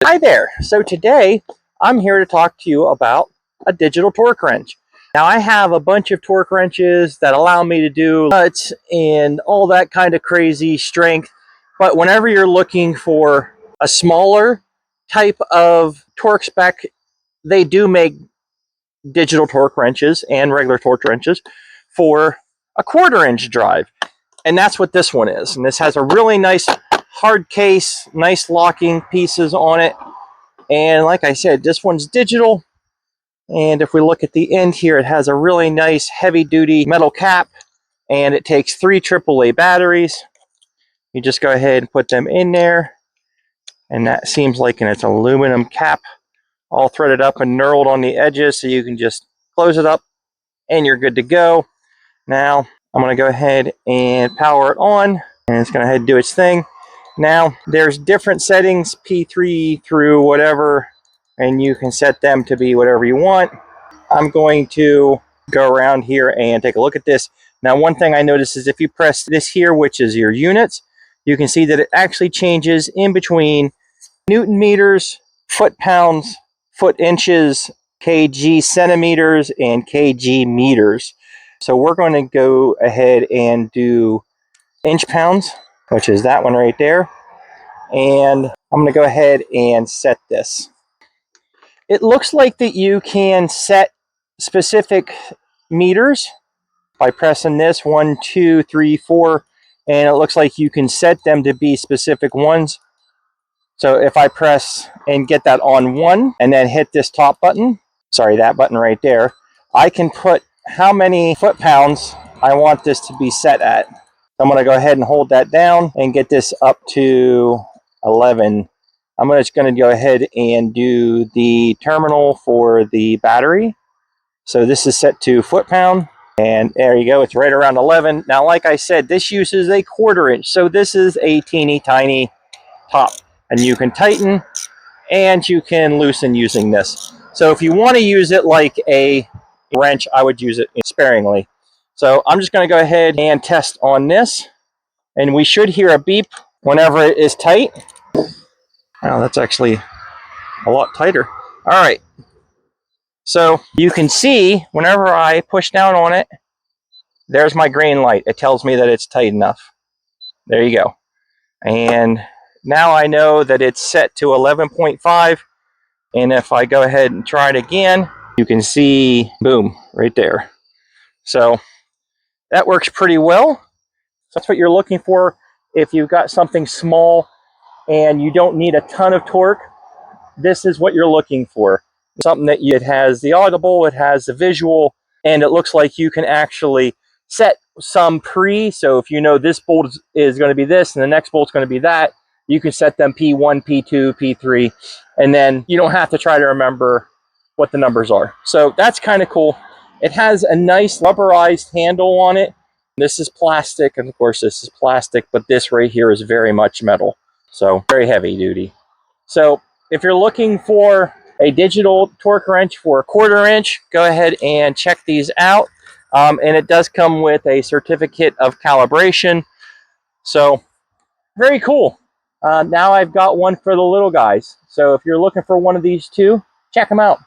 Hi there. So today I'm here to talk to you about a digital torque wrench. Now I have a bunch of torque wrenches that allow me to do nuts and all that kind of crazy strength. But whenever you're looking for a smaller type of torque spec, they do make digital torque wrenches and regular torque wrenches for a 1/4 inch drive. And that's what this one is. And this has a really nice hard case, nice locking pieces on it. And like I said, this one's digital. And if we look at the end here, it has a really nice heavy duty metal cap, and it takes 3 AAA batteries. You just go ahead and put them in there. And that seems like it's aluminum cap, all threaded up and knurled on the edges. So you can just close it up and you're good to go. Now I'm going to go ahead and power it on, and it's going to head and do its thing. Now there's different settings, P3 through whatever, and you can set them to be whatever you want. I'm going to go around here and take a look at this. Now one thing I noticed is if you press this here, which is your units, you can see that it actually changes in between Newton meters, foot pounds, foot inches, kg centimeters, and kg meters. So we're going to go ahead and do inch pounds, which is that one right there. And I'm going to go ahead and set this. It looks like that you can set specific meters by pressing this 1, 2, 3, 4, and it looks like you can set them to be specific ones. So if I press and get that on 1 and then hit this top button, sorry, that button right there, I can put how many foot pounds I want this to be set at. I'm going to go ahead and hold that down and get this up to 11. I'm just going to go ahead and do the terminal for the battery. So this is set to foot pound, and there you go. It's right around 11. Now, like I said, this uses a 1/4 inch. So this is a teeny tiny top, and you can tighten and you can loosen using this. So if you want to use it like a wrench, I would use it sparingly. So I'm just going to go ahead and test on this, and we should hear a beep whenever it is tight. Wow, that's actually a lot tighter. All right. So you can see whenever I push down on it, there's my green light. It tells me that it's tight enough. There you go. And now I know that it's set to 11.5. And if I go ahead and try it again, you can see, boom, right there. So that works pretty well. So that's what you're looking for if you've got something small and you don't need a ton of torque. This is what you're looking for. Something that it has the audible, it has the visual, and it looks like you can actually set some so if you know this bolt is going to be this and the next bolt's going to be that, you can set them P1, P2, P3, and then you don't have to try to remember what the numbers are. So that's kind of cool. It has a nice rubberized handle on it. This is plastic, and of course this is plastic, but this right here is very much metal. So very heavy duty. So if you're looking for a digital torque wrench for a 1/4 inch, go ahead and check these out. And it does come with a certificate of calibration. So very cool. Now I've got one for the little guys. So if you're looking for one of these too, check them out.